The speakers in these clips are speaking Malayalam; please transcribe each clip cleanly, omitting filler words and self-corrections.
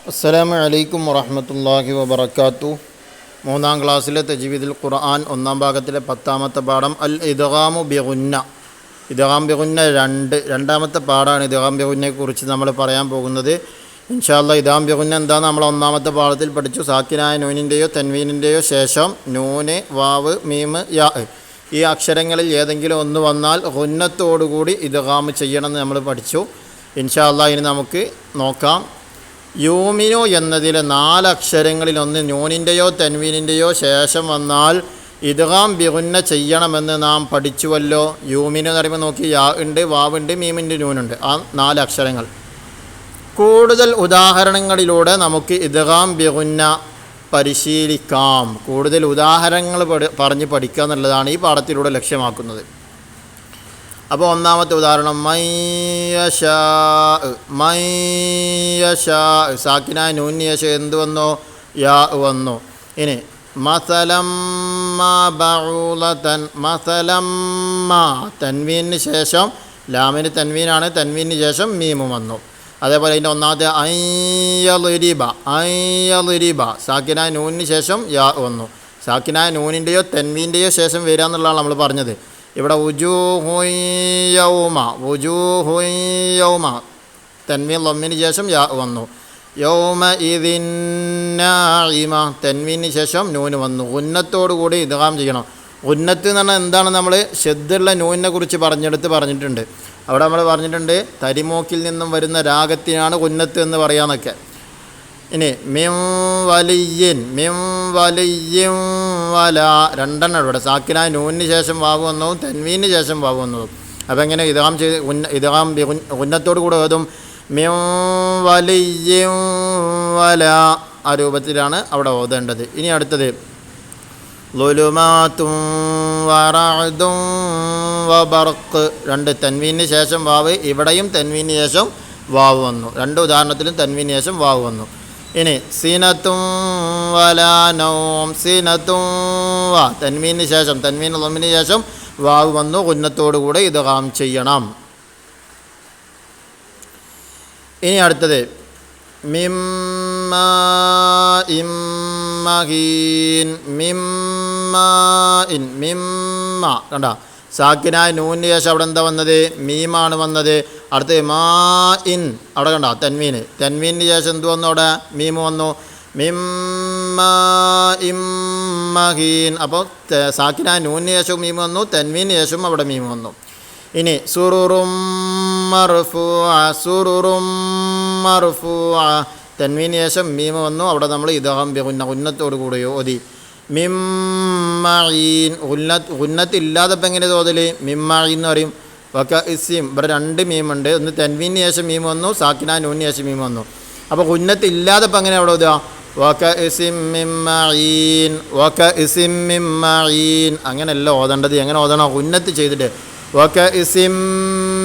അസ്സലാമു അലൈക്കും വറഹ്മത്തുള്ളാഹി വബറകാതുഹു. മൂന്നാം ക്ലാസ്സിലെ തജ്വീദുൽ ഖുർആൻ ഒന്നാം ഭാഗത്തിലെ 10ാമത്തെ പാഠം അൽ ഇദ്ഗാമു ബിഗുന്ന. ഇദ്ഗാം ബിഗുന്ന രണ്ടാമത്തെ പാഠമാണ്. ഇദ്ഗാം ബിഗുന്നയെക്കുറിച്ച് നമ്മൾ പറയാൻ പോകുന്നത് ഇൻഷാ അല്ലാഹ്. ഇദ്ഗാം ബിഗുന്ന എന്താണെന്ന് നമ്മൾ ഒന്നാമത്തെ പാഠത്തിൽ പഠിച്ചു. സാക്കിനായ നൂനിൻ്റെയോ തൻവീനിൻ്റെയോ ശേഷം നൂന്, വാവ്, മീം, യാ ഈ അക്ഷരങ്ങളിൽ ഏതെങ്കിലും ഒന്ന് വന്നാൽ ഗുന്നത്തോടുകൂടി ഇദ്ഗാം ചെയ്യണമെന്ന് നമ്മൾ പഠിച്ചു. ഇൻഷാ അല്ലാഹ് ഇനി നമുക്ക് നോക്കാം. യൂമിനു എന്നതിലെ 4 അക്ഷരങ്ങളിലൊന്ന് നൂനിൻ്റെയോ തൻവീനിൻ്റെയോ ശേഷം വന്നാൽ ഇദ്ഗാം ബിഗുന്ന ചെയ്യണമെന്ന് നാം പഠിച്ചുവല്ലോ. യൂമിനു എന്ന് പറയുമ്പോൾ നോക്കി, യാ ഉണ്ട്, വാവുണ്ട്, മീമിൻ്റെ, നൂനുണ്ട്, ആ 4 അക്ഷരങ്ങൾ. കൂടുതൽ ഉദാഹരണങ്ങളിലൂടെ നമുക്ക് ഇദ്ഗാം ബിഗുന്ന പരിശീലിക്കാം. കൂടുതൽ ഉദാഹരണങ്ങൾ പറഞ്ഞ് പഠിക്കുക എന്നുള്ളതാണ് ഈ പാഠത്തിലൂടെ ലക്ഷ്യമാക്കുന്നത്. അപ്പോൾ ഒന്നാമത്തെ ഉദാഹരണം മയ്യശാ. സാക്കിനായ നൂനിന് ശേഷം എന്ത് വന്നോ? യാ വന്നു. ഇനി മസലമ്മ ബഉലതൻ. മസലമ്മ തൻവീനിന് ശേഷം, ലാമിന് തൻവീനാണ്, തൻവീനിന് ശേഷം മീമും വന്നു. അതേപോലെ അതിൻ്റെ ഒന്നാമത്തെ അയ്യലിരിബ. സാക്കിനായ നൂനിന് ശേഷം യാ വന്നു. സാക്കിനായ നൂനിൻ്റെയോ തൻവീൻ്റെയോ ശേഷം വരിക എന്നുള്ളതാണ് നമ്മൾ പറഞ്ഞത്. ഇവിടെ വുജൂഹുൻ യൗമ തൻവീൻ ലമ്മിന് ശേഷം യാ വന്നു. യൗമ ഇദിൻ നാഇമ തൻവീന് ശേഷം നൂന് വന്നു. ഗുന്നത്തോടു കൂടി ഇദ്ഗാം ചെയ്യണം. ഗുന്നത്ത് എന്ന് പറഞ്ഞാൽ എന്താണ്? നമ്മൾ ഷദ്ദുള്ള നൂനിനെ കുറിച്ച് പറഞ്ഞിട്ടുണ്ട്. അവിടെ നമ്മൾ പറഞ്ഞിട്ടുണ്ട് തരിമൂക്കിൽ നിന്നും വരുന്ന രാഗത്തിനാണ് ഗുന്നത്ത് എന്ന് പറയാന്നൊക്കെ. ഇനി മിം വലിയ്യിൻ വല രണ്ടെണ്ണം ഇവിടെ. സാക്കിനായ നൂനിന് ശേഷം വാവ് വന്നു, തൻവീന് ശേഷം വാവ് വന്നതും. അപ്പോൾ എങ്ങനെ ഇദ്ഗാം ചെയ്ത് ഇദ്ഗാം ഗുന്നത്തോടു കൂടെ ഓതും? മിം വലിയ്യിൻ വല, ആ രൂപത്തിലാണ് അവിടെ ഓതേണ്ടത്. ഇനി അടുത്തത് ളുലുമാതും വറഅദും വബർഖ്. 2 തൻവീന് ശേഷം വാവ്, ഇവിടെയും തൻവീന് ശേഷം വാവ് വന്നു. 2 ഉദാഹരണത്തിലും തൻവീന് ശേഷം വാവ് വന്നു. ഇനി സിനത്തും വലാനവും. സിനത്തും വ തൻവീന് ശേഷം, തൻവീൻ ലമ്മിന് ശേഷം വാവ് വന്നു. ഗുന്നത്തോടു കൂടെ ഇദ്ഗാം ചെയ്യണം. ഇനി അടുത്തത് മിമ്മ ഇമ്മഹീൻ. മിമ്മ കണ്ട, സാക്കിനായ നൂനിന് ശേഷം അവിടെ എന്താ വന്നത്? മീമാണ് വന്നത്. അടുത്ത് മാ ഇൻ, അവിടെ കണ്ട തൻവീനിന് ശേഷം എന്ത് വന്നു? അവിടെ മീം വന്നു. മിമ്മ ഇമ്മഹീൻ. അപ്പോൾ സാക്കിനായ നൂനിന് ശേഷം മീം വന്നു, തൻവീനിന് ശേഷം അവിടെ മീം വന്നു. ഇനി സുറുറും മർഫൂഅ തൻവീനിന് ശേഷം മീം വന്നു. അവിടെ നമ്മൾ ഇദ്ഗാം ബിഗുന്ന ഗുന്നത്തോടു കൂടി ഓതി. മിമ്മഈൻ ഗുന്നത്ത് ഇല്ലാതപ്പോൾ എങ്ങനെ തോതൽ? മിമ്മഈൻ എന്ന് പറയും. വകഇസിം, ഇവിടെ 2 മീമുണ്ട്. ഒന്ന് തൻവീനിന് ശേഷം മീം വന്നു, സാക്കിനായ നൂനിന് ശേഷം മീം വന്നു. അപ്പോൾ ഗുന്നത്ത് ഇല്ലാതപ്പോൾ എങ്ങനെ അവിടെ ഓതുക? വകഇസിം മിമ്മഈൻ. അങ്ങനെയല്ല ഓതേണ്ടത്. എങ്ങനെ ഓതണം? ഗുന്നത്ത് ചെയ്തിട്ട് വകഇസിം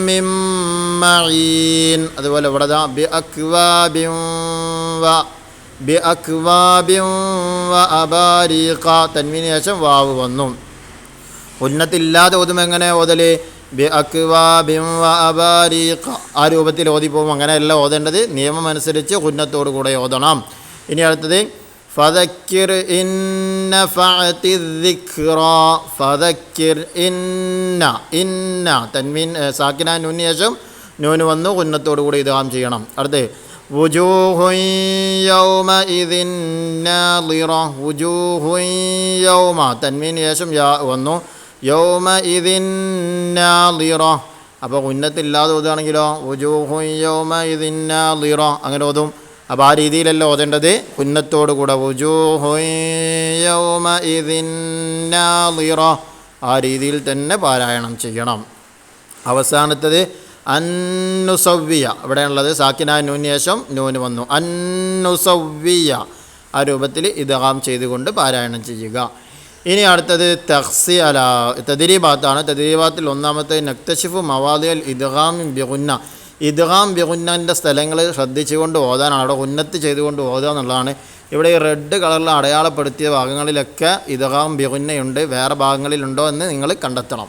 മിമ്മഈൻ. അതുപോലെ ഇവിടെ ബിഅക്വാബിൻ വഅബാരിഖ തൻവീനിന് ശേഷം വാവ് വന്നു. ഉന്നത്തില്ലാതെ ഓതുമ്പോൾ എങ്ങനെ ഓതൽ? ബിഅക്വാബിൻ വഅബാരിഖ, ആ രൂപത്തിൽ ഓതിപ്പോവും. അങ്ങനെയല്ല ഓതേണ്ടത്. നിയമം അനുസരിച്ച് ഉന്നത്തോടു കൂടെ ഓതണം. ഇനി അടുത്തത് ഫദക്കിർ ഇൻ നഫഅതി ദിക്റ. ഫദക്കിർ ഇന്ന തൻവീൻ സാക്കിനായ നൂനിന് ശേഷം നൂന് വന്നു. ഉന്നത്തോടു കൂടി ഇദ്ഗാം ചെയ്യണം. അടുത്ത് വുജൂഹുൻ യൗമഇദിൻ നാളിറ. വുജൂഹുൻ യൗമ തൻവീനിന് ശേഷം യാ വന്നു. യൗമഇദിൻ നാളിറ. അപ്പോൾ ഉന്നത്തില്ലാതെ ഓതുകയാണെങ്കിലോ വുജൂഹുൻ യൗമഇദിൻ നാളിറ അങ്ങനെ ഓതും. അപ്പോൾ ആ രീതിയിലല്ല ഓതേണ്ടത്. ഉന്നത്തോടു കൂടെ വുജൂഹുൻ യൗമഇദിൻ നാളിറ, ആ രീതിയിൽ തന്നെ പാരായണം ചെയ്യണം. അവസാനത്തത് അന്നുസവ്വിയ. ഇവിടെയുള്ളത് സാക്കിനായ നൂനിന് ശേഷം നൂന് വന്നു. അന്നുസവ്വിയ, ആ രൂപത്തിൽ ഇദ്ഗാം ചെയ്തുകൊണ്ട് പാരായണം ചെയ്യുക. ഇനി അടുത്തത് തദ്രീബാത്താണ്. തദ്രീബാത്തിൽ ഒന്നാമത്തെ നക്തശിഫു മവാദിഅൽ ഇദ്ഗാം ബിഗുന്ന. ഇദ്ഗാം ബിഗുന്നൻ്റെ സ്ഥലങ്ങൾ ശ്രദ്ധിച്ചുകൊണ്ട് ഓതാനാണ്. അവിടെ ഉന്നത്ത് ചെയ്തുകൊണ്ട് ഓതുക എന്നുള്ളതാണ്. ഇവിടെ ഈ റെഡ് കളറിൽ അടയാളപ്പെടുത്തിയ ഭാഗങ്ങളിലൊക്കെ ഇദ്ഗാം ബിഗുന്നയുണ്ട്. വേറെ ഭാഗങ്ങളിലുണ്ടോ എന്ന് നിങ്ങൾ കണ്ടെത്തണം.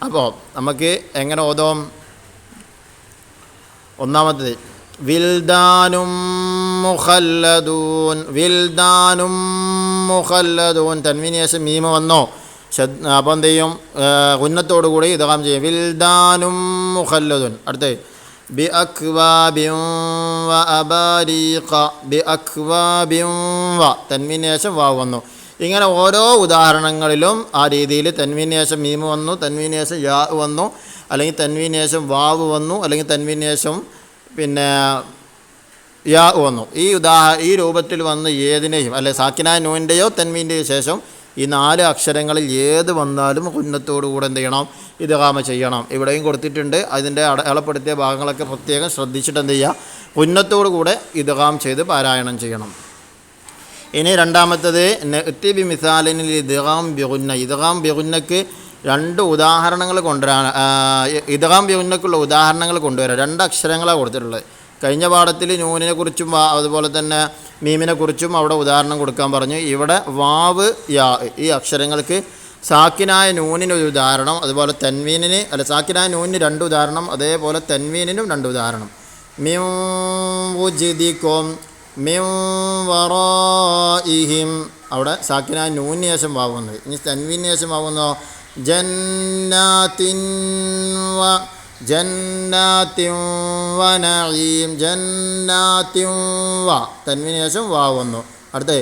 അപ്പോൾ നമുക്ക് എങ്ങനെ ഓതാം? ഒന്നാമത്തേത് വിൽദാനും മുഖല്ലദൂൻ വിൽദാനും മുഖല്ലദൂൻ തൻവീന് ശേഷം മീമ് വന്നോ അപ്പോൾ എന്ത് ചെയ്യും ഗുന്നത്തോടു കൂടി ഇദ്ഗാം ചെയ്യും വിൽദാനും മുഖല്ലദൂൻ അടുത്ത് ബി അക്വാബിൻ വ അബാരീഖ ബി അക്വാബിൻ വ തൻവീന് ശേഷം വാവ് വന്നു ഇങ്ങനെ ഓരോ ഉദാഹരണങ്ങളിലും ആ രീതിയിൽ തൻവീന് ശേഷം മീമ് വന്നു തൻവീന് ശേഷം യാ വന്നു അല്ലെങ്കിൽ തൻവീന് ശേഷം വാവ് വന്നു അല്ലെങ്കിൽ തൻവീന് ശേഷം പിന്നെ യാ വന്നു ഈ രൂപത്തിൽ വന്ന് ഏതിനെയും അല്ലെ സാക്കിനായ നൂൻ്റെയോ തൻവീൻ്റെയോ ശേഷം ഈ 4 അക്ഷരങ്ങളിൽ ഏത് വന്നാലും ഗുന്നത്തോടു കൂടെ എന്ത് ചെയ്യണം ഇദ്ഗാം ചെയ്യണം ഇവിടെയും കൊടുത്തിട്ടുണ്ട് അതിൻ്റെ അടയാളപ്പെടുത്തിയ ഭാഗങ്ങളൊക്കെ പ്രത്യേകം ശ്രദ്ധിച്ചിട്ട് എന്ത് ചെയ്യുക ഗുന്നത്തോടു കൂടെ ഇദ്ഗാം ചെയ്ത് പാരായണം ചെയ്യണം ഇനി രണ്ടാമത്തത് നഅ്തി ബി മിസാലിനിൽ ഇദ്ഗാം ബിഗുന്ന ഇദ്ഗാം ബിഗുന്നക്ക് 2 ഉദാഹരണങ്ങൾ കൊണ്ടുവരാൻ ഇദ്ഗാം ബിഗുന്നക്കുള്ള ഉദാഹരണങ്ങൾ കൊണ്ടുവരാം 2 അക്ഷരങ്ങളാണ് കൊടുത്തിട്ടുള്ളത് കഴിഞ്ഞ പാഠത്തിൽ നൂനിനെ കുറിച്ചും അതുപോലെ തന്നെ മീമിനെ കുറിച്ചും അവിടെ ഉദാഹരണം കൊടുക്കാൻ പറഞ്ഞു ഇവിടെ വാവ് യാ ഈ അക്ഷരങ്ങൾക്ക് സാക്കിനായ നൂനിനൊരു ഉദാഹരണം അതുപോലെ തൻവീനിന് സാക്കിനായ നൂനിന് 2 ഉദാഹരണം അതേപോലെ തൻവീനിനും 2 ഉദാഹരണം മിൻ വുജിദികും മിൻ വറാഇഹിം അവിടെ സാക്കിനായ നൂനിന് ശേഷം വാവ് വന്നത് ഇനി തൻവീനിന് ശേഷം വാവ് വന്നോ ജന്നാത്തിൻ വനഈം ജന്നാത്തിൻ വ തൻവീന് ശേഷം വാവ് വന്നു അടുത്ത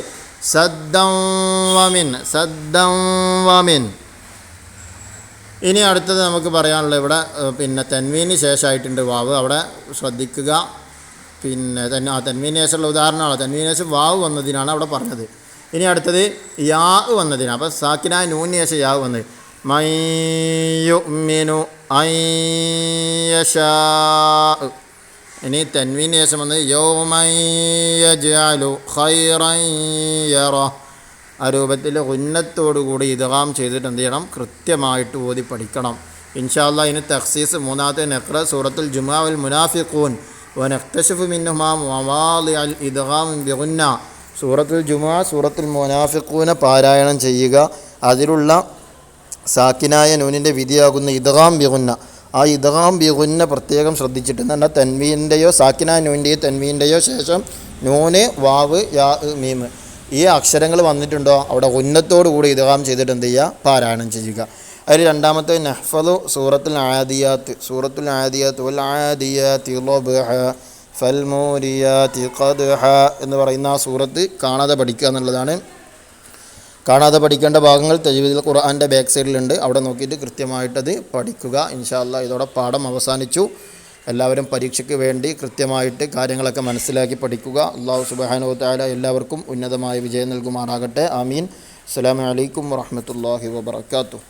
സദ്ദം വമിൻ ഇനി അടുത്തത് നമുക്ക് പറയാനുള്ളത് ഇവിടെ പിന്നെ തൻവീന് ശേഷമായിട്ടുണ്ട് വാവ് അവിടെ ശ്രദ്ധിക്കുക പിന്നെ തൻവീന് ശേഷമുള്ള ഉദാഹരണമാണ് തൻവീന് ശേഷം വാവ് വന്നതിനാണ് അവിടെ പറഞ്ഞത് ഇനി അടുത്തത് യാ വന്നതിനാണ് അപ്പോൾ സാക്കിനായ നൂന് ശേഷം യാ വന്നത് മയ്യുമിനു അയ്യശാ ഇനി തൻവീന് ശേഷം വന്നത് യൗമയജ്അലു ഖൈറൻ യറ ആ രൂപത്തിൽ ഉന്നത്തോടുകൂടി ഇദ്ഗാം ചെയ്തിട്ട് എന്ത് ചെയ്യണം കൃത്യമായിട്ട് ഓതി പഠിക്കണം ഇൻഷാ അല്ലാഹ് ഇനി തഖ്സീസ് മൂന്നാമത്തെ നഖ്റ സൂറത്തുൽ ജുമുഅ വൽ മുനാഫിഖൂൻ വനഖ്തശിഫു മിൻഹുമാ മവാളിഅൽ ഇദ്ഗാം ബിഗുന്ന സൂറത്തുൽ ജുമുഅ സൂറത്തുൽ മുനാഫിഖൂന പാരായണം ചെയ്യുക അതിലുള്ള സാക്കിനായ നൂനിൻ്റെ വിധിയാകുന്ന ഇദ്ഗാം ബിഗുന്ന ആ ഇദ്ഗാം ബിഗുന്ന പ്രത്യേകം ശ്രദ്ധിച്ചിട്ട് എന്നാൽ തൻവീൻ്റെയോ സാക്കിനായ നൂൻ്റെയോ തൻവീൻ്റെയോ ശേഷം നൂന് വാവ് യാ മീമ് ഈ അക്ഷരങ്ങൾ വന്നിട്ടുണ്ടോ അവിടെ ഉന്നത്തോടു കൂടി ഇദ്ഗാം ചെയ്തിട്ട് എന്ത് ചെയ്യുക പാരായണം ചെയ്യുക അതിൽ രണ്ടാമത്തെ നഹ്ഫദു സൂറത്തുൽ ആദിയാത്ത് വൽ ആദിയാത്തി ളബ്ഹ ഫൽമൂരിയാത്തി ഖദ്ഹ എന്ന് പറയുന്ന ആ സൂറത്ത് കാണാതെ പഠിക്കുക എന്നുള്ളതാണ് കാണാതെ പഠിക്കേണ്ട ഭാഗങ്ങൾ തജ്വീദുൽ ഖുർആൻ്റെ ബാക്ക് സൈഡിലുണ്ട് അവിടെ നോക്കിയിട്ട് കൃത്യമായിട്ടത് പഠിക്കുക ഇൻഷാ അല്ലാഹ് ഇതോടെ പാഠം അവസാനിച്ചു എല്ലാവരും പരീക്ഷയ്ക്ക് വേണ്ടി കൃത്യമായിട്ട് കാര്യങ്ങളൊക്കെ മനസ്സിലാക്കി പഠിക്കുക അല്ലാഹു സുബ്ഹാനഹു വ തആല എല്ലാവർക്കും ഉന്നതമായ വിജയം നൽകുമാറാകട്ടെ ആമീൻ അസ്സലാമു അലൈക്കും വറഹ്മത്തുള്ളാഹി വബറകാതുഹു